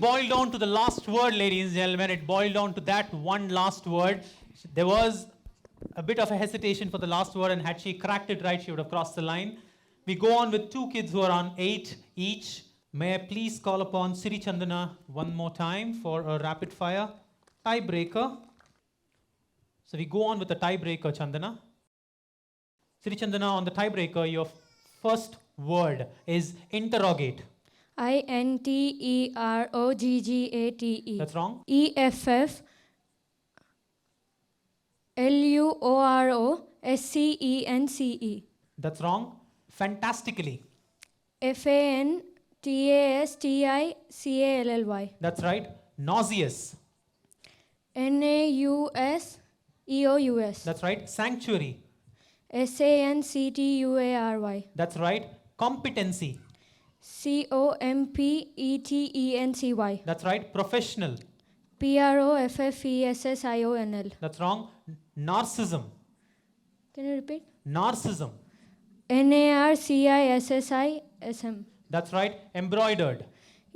Boiled down to the last word, ladies and gentlemen. It boiled down to that one last word. There was a bit of a hesitation for the last word, and had she cracked it right, she would have crossed the line. We go on with two kids who are on 8 each. May I please call upon Siri Chandana one more time for a rapid fire tiebreaker. So we go on with the tiebreaker, Chandana. Siri Chandana, on the tiebreaker, your first word is interrogate. INTEROGGATE. That's wrong. EFFLUOROSCENCE. That's wrong. Fantastically. FANTASTICALLY. That's right. Nauseous. NAUSEOUS. That's right. Sanctuary. SANCTUARY. That's right. Competency. COMPETENCY. That's right. Professional. PROFFESSIONL. That's wrong. Narcissism. Can you repeat? Narcissism. NARCISSISM. That's right. Embroidered.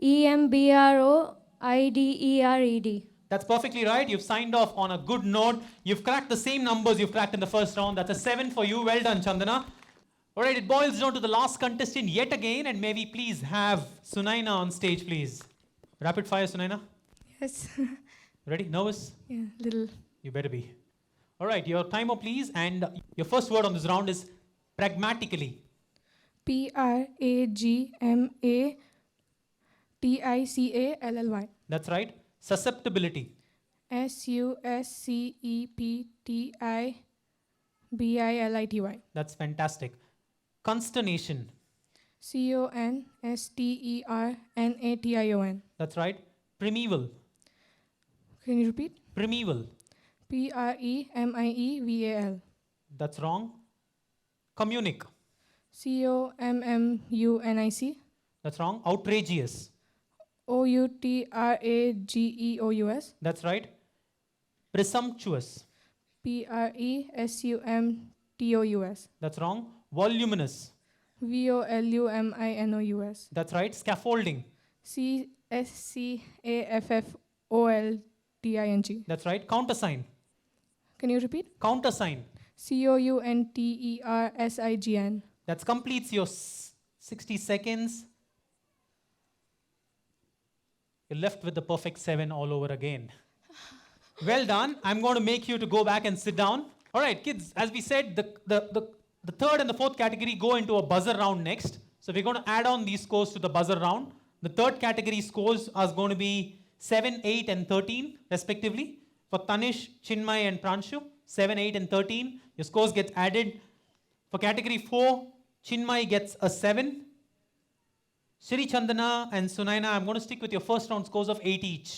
EMBROIDERED. That's perfectly right. You've signed off on a good note. You've cracked the same numbers you've cracked in the first round. That's a 7 for you. Well done, Chandana. All right, it boils down to the last contestant yet again, and may we please have Sunaina on stage, please. Rapid fire, Sunaina. Yes. Ready? Nervous? Yeah, little. You better be. All right, your timer, please. And your first word on this round is pragmatically. PRAGMATICALLY. That's right. Susceptibility. SUSCEPTIBILITY. That's fantastic. Consternation. CONSTERNATION. That's right. Primeval. Can you repeat? Primeval. PREMIEVAL. That's wrong. Communic. COMMUNIC. That's wrong. Outrageous. OUTRAGEOUS. That's right. Presumptuous. PRESUMTOUS. That's wrong. Voluminous. VOLUMINOUS. That's right. Scaffolding. CSCAFFOLDING. That's right. Countersign. Can you repeat? Countersign. COUNTERSIGN. That completes your 60 seconds. You're left with the perfect 7 all over again. Well done. I'm going to make you to go back and sit down. All right, kids, as we said, the third and the fourth category go into a buzzer round next. So we're going to add on these scores to the buzzer round. The third category scores are going to be 7, 8, and 13, respectively. For Tanish, Chinmay, and Pranshu, 7, 8, and 13. Your scores get added. For category 4, Chinmay gets a 7. Sri Chandana and Sunaina, I'm going to stick with your first round scores of 8 each.